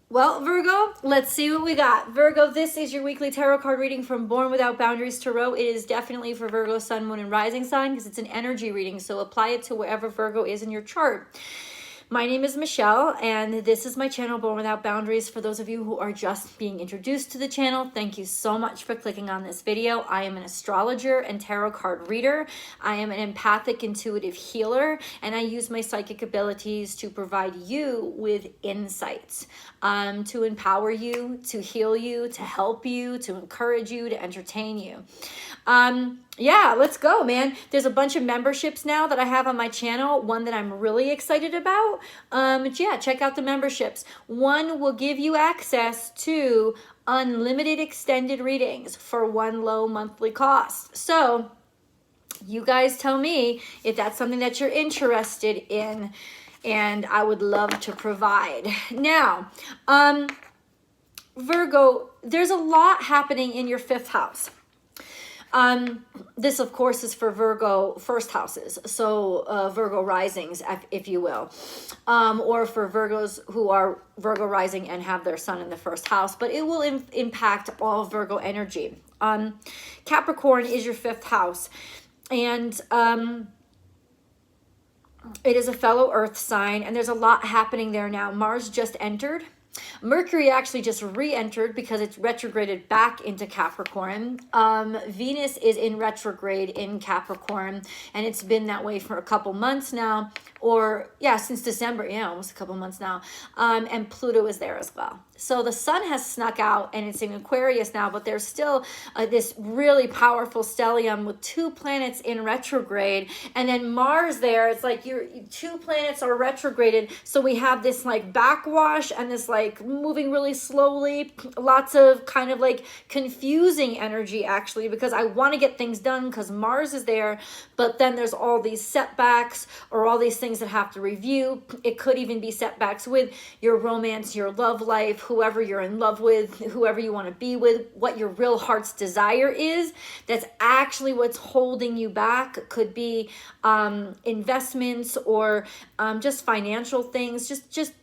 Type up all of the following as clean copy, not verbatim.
Well, Virgo, let's see what we got. Virgo, this is your weekly tarot card reading from Born Without Boundaries Tarot. It is definitely for Virgo, Sun, Moon, and Rising sign because it's an energy reading. So apply it to wherever Virgo is in your chart. My name is Michelle, and this is my channel, Born Without Boundaries. For those of you who are just being introduced to the channel, thank you so much for clicking on this video. I am an astrologer and tarot card reader. I am an empathic, intuitive healer, and I use my psychic abilities to provide you with insights, to empower you, to heal you, to help you, to encourage you, to entertain you. Yeah, let's go, man. There's a bunch of memberships now that I have on my channel. One that I'm really excited about. Yeah, check out the memberships. One will give you access to unlimited extended readings for one low monthly cost. So you guys tell me if that's something that you're interested in, and I would love to provide. Now, Virgo, there's a lot happening in your fifth house. This, of course, is for Virgo first houses, so Virgo risings, if you will, or for Virgos who are Virgo rising and have their sun in the first house, but it will impact all Virgo energy. Capricorn is your fifth house, and it is a fellow earth sign, and there's a lot happening there now. Mars just entered. Mercury actually just re-entered because it's retrograded back into Capricorn. Venus is in retrograde in Capricorn, and it's been that way for a couple months now, or yeah, since December, yeah, almost a couple months now. And Pluto is there as well. So the sun has snuck out and it's in Aquarius now, but there's still this really powerful stellium with two planets in retrograde, and then Mars there. It's like your two planets are retrograded, so we have this like backwash and this like moving really slowly, lots of kind of like confusing energy actually, because I want to get things done because Mars is there, but then there's all these setbacks or all these things that have to review. It could even be setbacks with your romance, your love life, whoever you're in love with, whoever you want to be with, what your real heart's desire is. That's actually what's holding you back. Could be investments or just financial things, just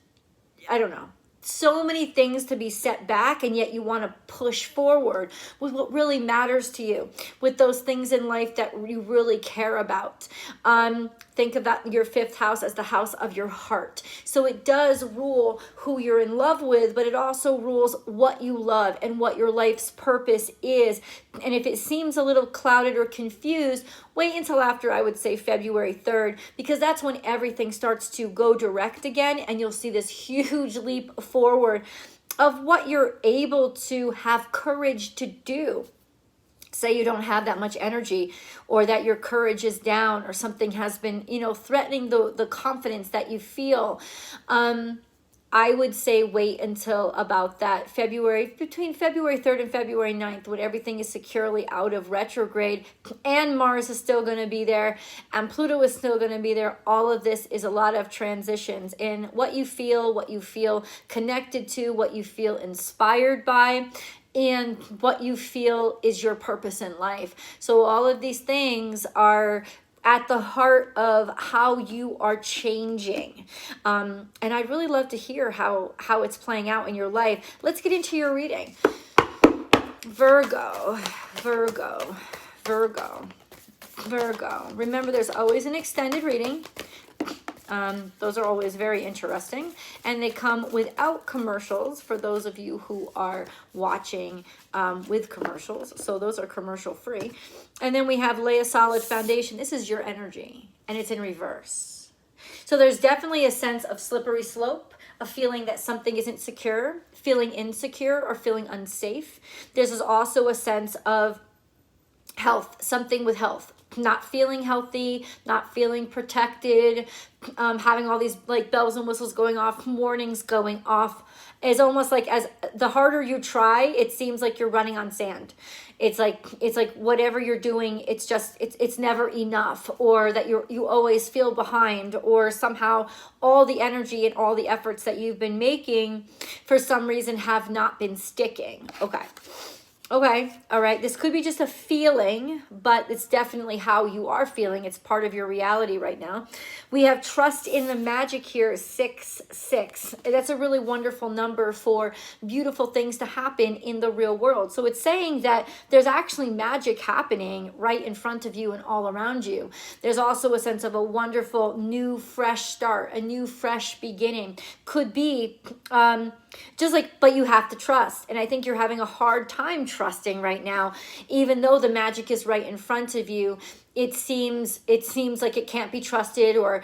I don't know. So many things to be set back, and yet you want to push forward with what really matters to you, with those things in life that you really care about. Think about your fifth house as the house of your heart. So it does rule who you're in love with, but it also rules what you love and what your life's purpose is. And if it seems a little clouded or confused, wait until after, I would say, February 3rd, because that's when everything starts to go direct again, and you'll see this huge leap forward of what you're able to have courage to do. Say you don't have that much energy, or that your courage is down, or something has been, threatening the confidence that you feel. I would say wait until about that between February 3rd and February 9th, when everything is securely out of retrograde, and Mars is still going to be there, and Pluto is still going to be there. All of this is a lot of transitions in what you feel connected to, what you feel inspired by, and what you feel is your purpose in life. So all of these things are at the heart of how you are changing. And I'd really love to hear how it's playing out in your life. Let's get into your reading. Virgo. Remember, there's always an extended reading. Those are always very interesting, and they come without commercials for those of you who are watching with commercials. So those are commercial free. And then we have lay a solid foundation. This is your energy, and it's in reverse. So there's definitely a sense of slippery slope, a feeling that something isn't secure, feeling insecure, or feeling unsafe. There's also a sense of health, something with health. Not feeling healthy, not feeling protected, having all these like bells and whistles going off, warnings going off. It's almost like as the harder you try, it seems like you're running on sand. It's like whatever you're doing, it's never enough, or that you always feel behind, or somehow all the energy and all the efforts that you've been making for some reason have not been sticking. Okay. Okay, all right. This could be just a feeling, but it's definitely how you are feeling. It's part of your reality right now. We have trust in the magic here, 666. That's a really wonderful number for beautiful things to happen in the real world. So it's saying that there's actually magic happening right in front of you and all around you. There's also a sense of a wonderful new fresh start, a new fresh beginning. Could be just like, but you have to trust. And I think you're having a hard time trusting right now, even though the magic is right in front of you. It seems like it can't be trusted, or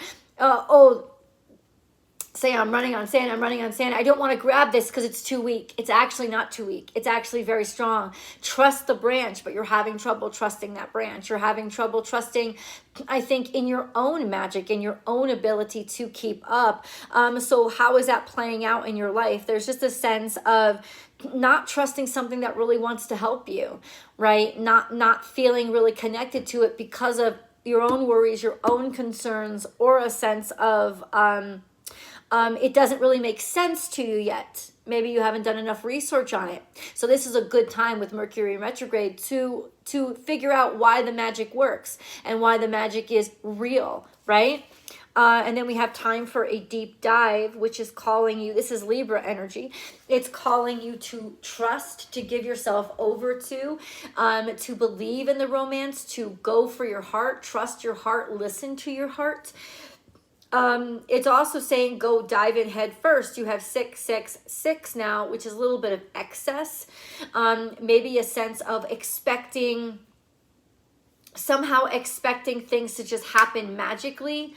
say I'm running on sand, I don't want to grab this because it's too weak. It's actually not too weak. It's actually very strong. Trust the branch, but you're having trouble trusting that branch. You're having trouble trusting, I think, in your own magic, in your own ability to keep up. So how is that playing out in your life? There's just a sense of not trusting something that really wants to help you, right? Not feeling really connected to it because of your own worries, your own concerns, or a sense of it doesn't really make sense to you yet. Maybe you haven't done enough research on it. So this is a good time with Mercury in retrograde to figure out why the magic works and why the magic is real, right? And then we have time for a deep dive, which is calling you, this is Libra energy. It's calling you to trust, to give yourself over to believe in the romance, to go for your heart, trust your heart, listen to your heart. It's also saying go dive in head first. You have 666 now, which is a little bit of excess. Maybe a sense of somehow expecting things to just happen magically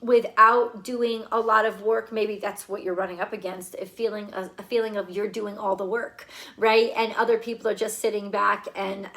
without doing a lot of work. Maybe that's what you're running up against, a feeling of you're doing all the work, right? And other people are just sitting back and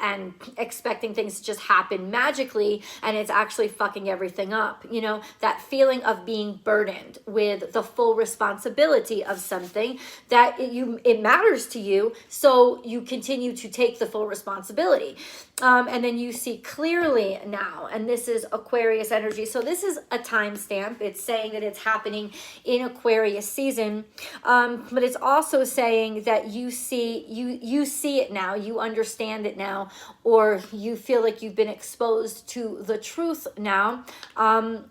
expecting things to just happen magically, and it's actually fucking everything up. You know, that feeling of being burdened with the full responsibility of something that it matters to you, so you continue to take the full responsibility. And then you see clearly now, and this is Aquarius energy. So this is a timestamp. It's saying that it's happening in Aquarius season, but it's also saying that you see it now, you understand it now, or you feel like you've been exposed to the truth now. I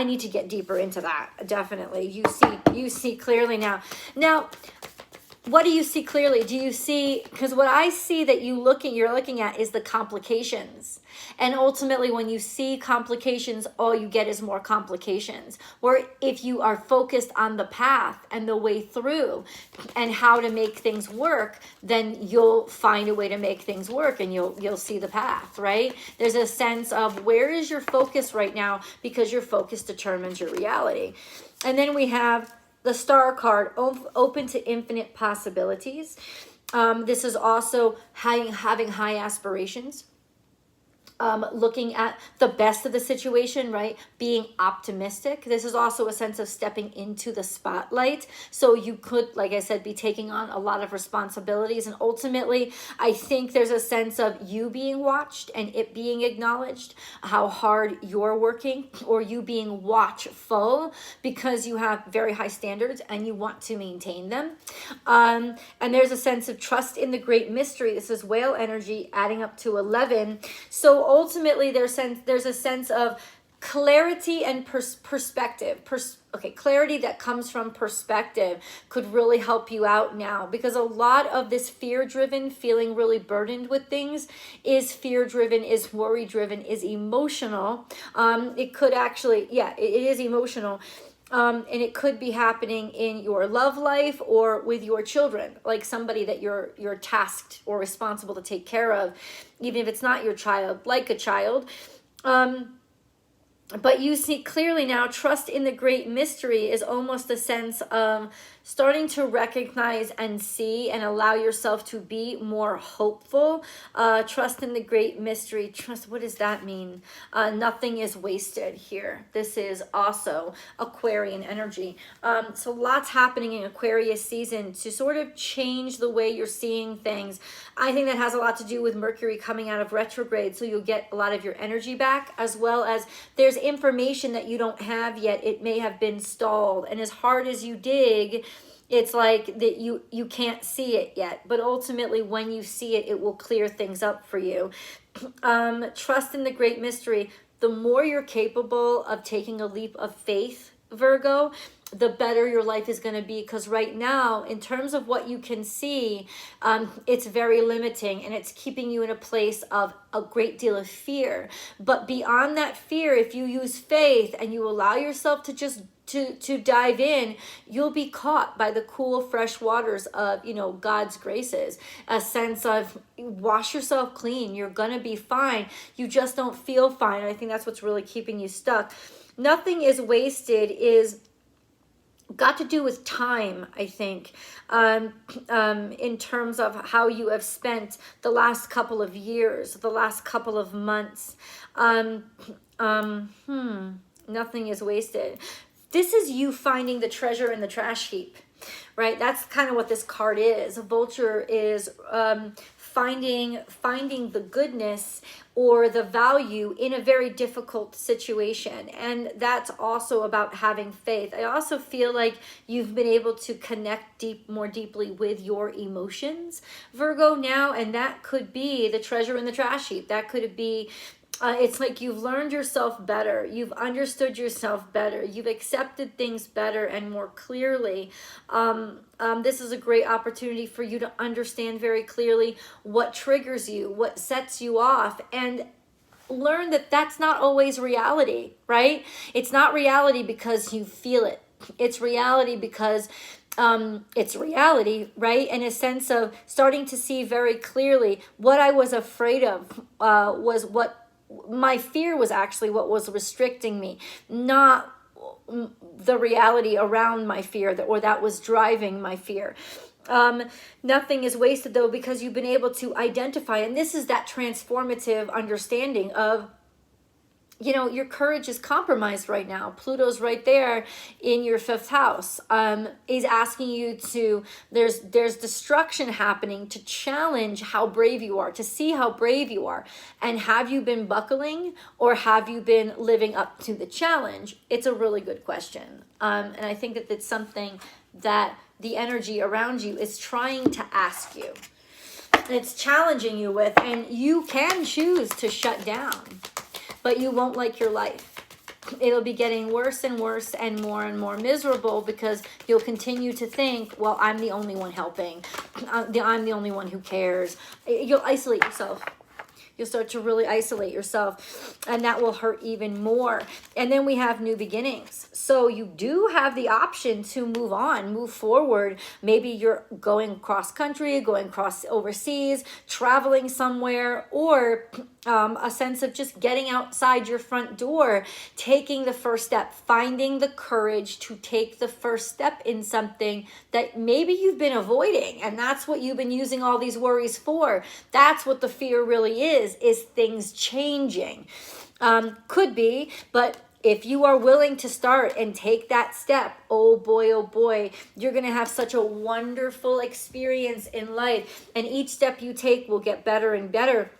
need to get deeper into that. Definitely, you see clearly now. Now, what do you see clearly? Do you see, because what I see that you're looking at is the complications. And ultimately, when you see complications, all you get is more complications. Or if you are focused on the path and the way through and how to make things work, then you'll find a way to make things work, and you'll see the path, right? There's a sense of where is your focus right now, because your focus determines your reality. And then we have the Star card, open to infinite possibilities. This is also having high aspirations. Looking at the best of the situation, right? Being optimistic. This is also a sense of stepping into the spotlight. So you could, like I said, be taking on a lot of responsibilities. And ultimately, I think there's a sense of you being watched and it being acknowledged, how hard you're working, or you being watchful because you have very high standards and you want to maintain them. And there's a sense of trust in the great mystery. This is whale energy adding up to 11. So ultimately, there's a sense of clarity and perspective. Clarity that comes from perspective could really help you out now, because a lot of this fear-driven, feeling really burdened with things, is fear-driven, is worry-driven, is emotional. It could actually, it is emotional. And it could be happening in your love life or with your children, like somebody that you're tasked or responsible to take care of, even if it's not your child, like a child. But you see clearly now, trust in the great mystery is almost a sense of starting to recognize and see and allow yourself to be more hopeful. Trust in the great mystery. Trust, what does that mean? Nothing is wasted here. This is also Aquarian energy. So lots happening in Aquarius season to sort of change the way you're seeing things. I think that has a lot to do with Mercury coming out of retrograde. So you'll get a lot of your energy back, as well as there's there's information that you don't have yet. It may have been stalled. And as hard as you dig, it's like that you can't see it yet. But ultimately, when you see it, it will clear things up for you. Trust in the great mystery. The more you're capable of taking a leap of faith, Virgo, the better your life is going to be. Because right now, in terms of what you can see, it's very limiting, and it's keeping you in a place of a great deal of fear. But beyond that fear, if you use faith and you allow yourself to just to dive in, you'll be caught by the cool, fresh waters of, you know, God's graces. A sense of wash yourself clean. You're going to be fine. You just don't feel fine. And I think that's what's really keeping you stuck. Nothing is wasted is got to do with time, I think, in terms of how you have spent the last couple of years, the last couple of months. Nothing is wasted. This is you finding the treasure in the trash heap, right? That's kind of what this card is. A vulture is finding the goodness or the value in a very difficult situation. And that's also about having faith. I also feel like you've been able to connect more deeply with your emotions, Virgo, now. And that could be the treasure in the trash heap. That could be it's like you've learned yourself better. You've understood yourself better. You've accepted things better and more clearly. This is a great opportunity for you to understand very clearly what triggers you, what sets you off, and learn that that's not always reality, right? It's not reality because you feel it. It's reality because it's reality, right? In a sense of starting to see very clearly what I was afraid of was what my fear was actually what was restricting me, not the reality around my fear that was driving my fear. Nothing is wasted though, because you've been able to identify, and this is that transformative understanding of, you know, your courage is compromised right now. Pluto's right there in your 5th house. Is asking you to, there's destruction happening to challenge how brave you are, to see how brave you are. And have you been buckling, or have you been living up to the challenge? It's a really good question. And I think that it's something that the energy around you is trying to ask you. It's challenging you with, and you can choose to shut down. But you won't like your life. It'll be getting worse and worse and more miserable, because you'll continue to think, well, I'm the only one helping. I'm the only one who cares. You'll isolate yourself. You'll start to really isolate yourself, and that will hurt even more. And then we have new beginnings. So you do have the option to move on, move forward. Maybe you're going cross country, going cross overseas, traveling somewhere, or a sense of just getting outside your front door, taking the first step, finding the courage to take the first step in something that maybe you've been avoiding. And that's what you've been using all these worries for. That's what the fear really is things changing. Could be, but if you are willing to start and take that step, oh boy, you're going to have such a wonderful experience in life. And each step you take will get better and better.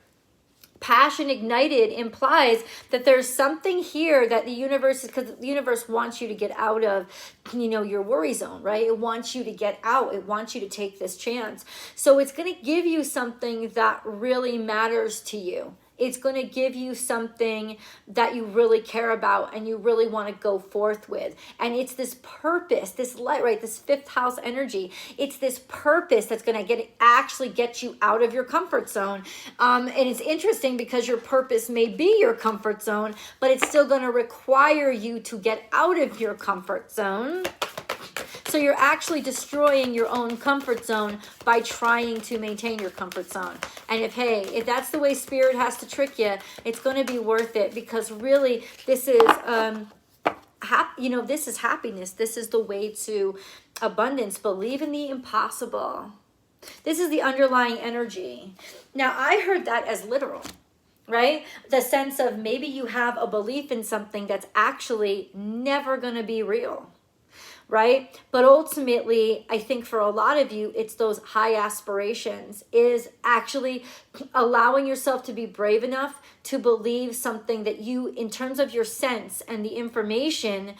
Passion ignited implies that there's something here that the universe, because the universe wants you to get out of, you know, your worry zone, right? It wants you to get out. It wants you to take this chance. So it's going to give you something that really matters to you. It's going to give you something that you really care about and you really want to go forth with. And it's this purpose, this light, right? This 5th house energy. It's this purpose that's going to actually get you out of your comfort zone. And it's interesting because your purpose may be your comfort zone, but it's still going to require you to get out of your comfort zone. So you're actually destroying your own comfort zone by trying to maintain your comfort zone. And if that's the way spirit has to trick you, it's going to be worth it, because really this is, this is happiness. This is the way to abundance. Believe in the impossible. This is the underlying energy. Now, I heard that as literal, right? The sense of maybe you have a belief in something that's actually never going to be real. right? But ultimately, I think for a lot of you, it's those high aspirations, is actually allowing yourself to be brave enough to believe something that you, in terms of your sense and the information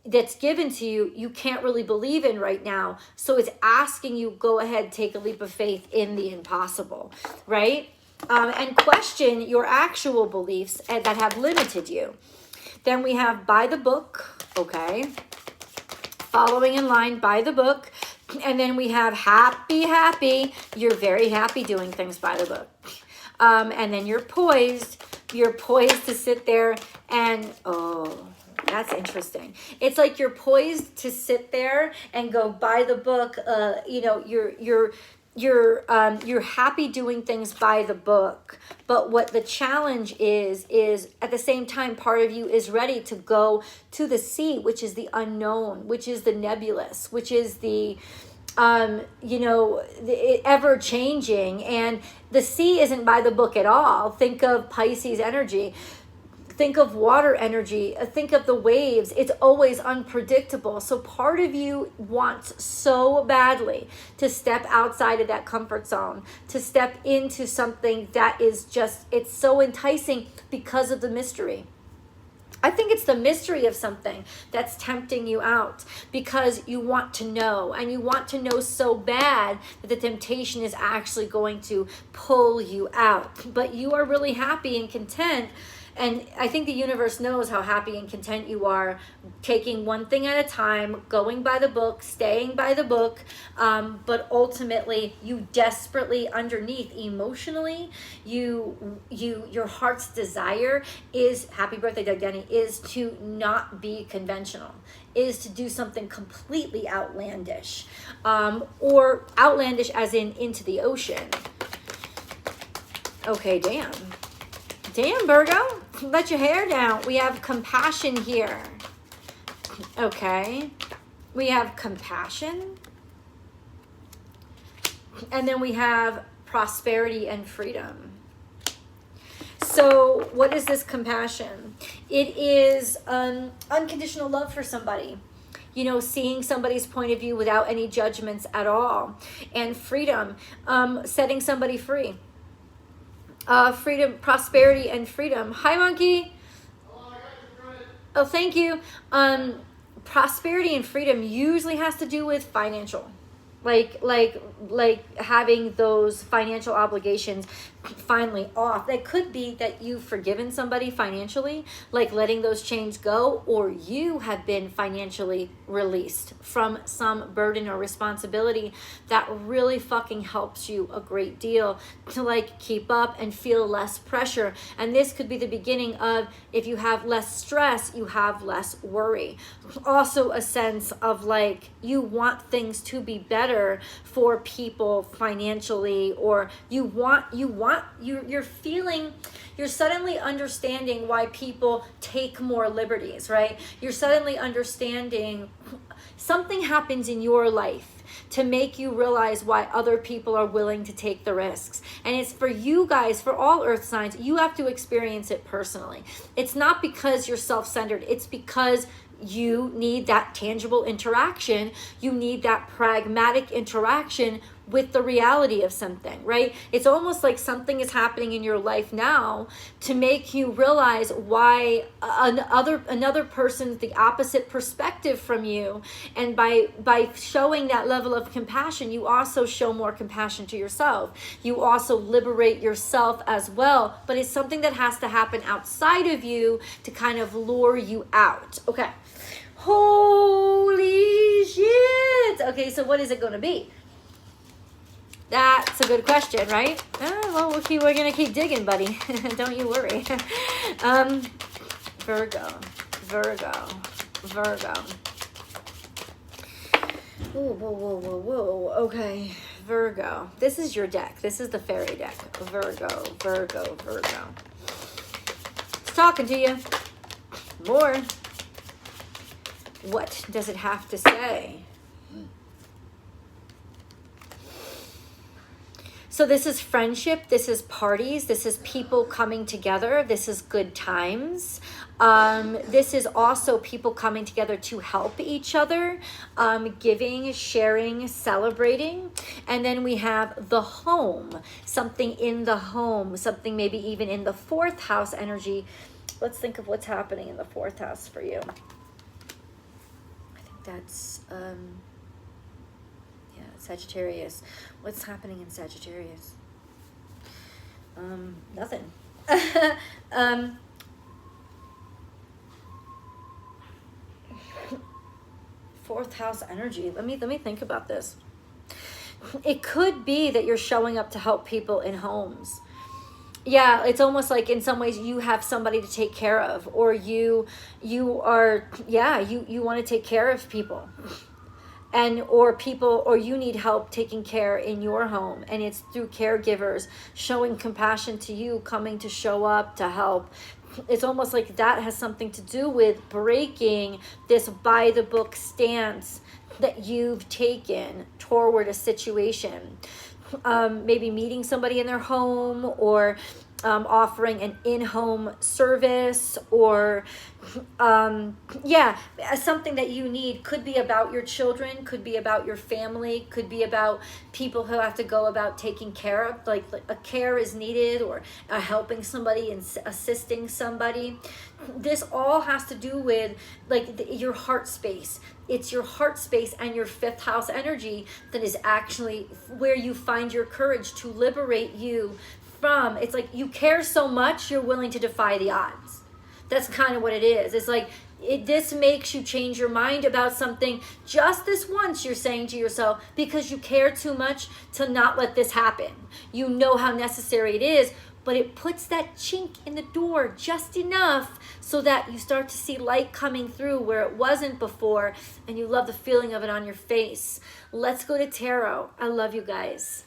that's given to you, you can't really believe in right now. So it's asking you, go ahead, take a leap of faith in the impossible, right? And question your actual beliefs that have limited you. Then we have by the book, okay? Following in line by the book. And then we have happy. You're very happy doing things by the book. And then you're poised. You're poised to sit there and, oh, that's interesting. It's like you're poised to sit there and go by the book. You know, you're happy doing things by the book. But what the challenge is at the same time, part of you is ready to go to the sea, which is the unknown, which is the nebulous, which is the you know, ever changing. And the sea isn't by the book at all. Think of Pisces energy. Think of water energy. Think of the waves. It's always unpredictable. So part of you wants so badly to step outside of that comfort zone, to step into something that is just, it's so enticing because of the mystery. I think it's the mystery of something that's tempting you out because you want to know, and you want to know so bad that the temptation is actually going to pull you out. But you are really happy and content. And I think the universe knows how happy and content you are, taking one thing at a time, going by the book, staying by the book. But ultimately, you desperately, underneath, emotionally, your heart's desire is, happy birthday, Doug Denny, is to not be conventional, is to do something completely outlandish, or outlandish as in into the ocean. Okay, damn, Virgo, let your hair down. We have compassion here. Okay. We have compassion. And then we have prosperity and freedom. So what is this compassion? It is unconditional love for somebody. You know, seeing somebody's point of view without any judgments at all. And freedom, setting somebody free. Freedom, prosperity, and freedom. Hi, Monkey. Oh, thank you. Prosperity and freedom usually has to do with financial, like having those financial obligations finally off. That could be that you've forgiven somebody financially, like letting those chains go, or you have been financially released from some burden or responsibility that really fucking helps you a great deal to like keep up and feel less pressure. And this could be the beginning of, if you have less stress, you have less worry. Also a sense of like, you want things to be better for people financially, or you're feeling, you're suddenly understanding why people take more liberties, right? You're suddenly understanding something happens in your life to make you realize why other people are willing to take the risks. And it's for you guys, for all earth signs, you have to experience it personally. It's not because you're self-centered. It's because you need that tangible interaction. You need that pragmatic interaction with the reality of something, right? It's almost like something is happening in your life now to make you realize why another person's the opposite perspective from you. And by showing that level of compassion, you also show more compassion to yourself. You also liberate yourself as well. But it's something that has to happen outside of you to kind of lure you out. Okay. Holy shit. Okay, so what is it going to be? That's a good question, right? Well, we're going to keep digging, buddy. Don't you worry. Virgo. Whoa. Okay, Virgo. This is your deck. This is the fairy deck. Virgo. It's talking to you. More. What does it have to say? So this is friendship, this is parties, this is people coming together, this is good times. This is also people coming together to help each other, giving, sharing, celebrating. And then we have the home, something in the home, something maybe even in the fourth house energy. Let's think of what's happening in the fourth house for you. I think that's... Sagittarius. What's happening in Sagittarius? Nothing. Fourth house energy. Let me think about this. It could be that you're showing up to help people in homes. Yeah, it's almost like in some ways you have somebody to take care of, or you want to take care of people. Or you need help taking care in your home, and it's through caregivers showing compassion to you, coming to show up to help. It's almost like that has something to do with breaking this by the book stance that you've taken toward a situation. Maybe meeting somebody in their home, or offering an in-home service, or something that you need. Could be about your children, could be about your family, could be about people who have to go about taking care of, like a care is needed, or helping somebody and assisting somebody. This all has to do with your heart space. It's your heart space and your fifth house energy that is actually where you find your courage to liberate you from. It's like you care so much you're willing to defy the odds. That's kind of what it is. It's like this makes you change your mind about something just this once, you're saying to yourself, because you care too much to not let this happen. You know how necessary it is, but it puts that chink in the door just enough so that you start to see light coming through where it wasn't before, and you love the feeling of it on your face. Let's go to tarot. I love you guys.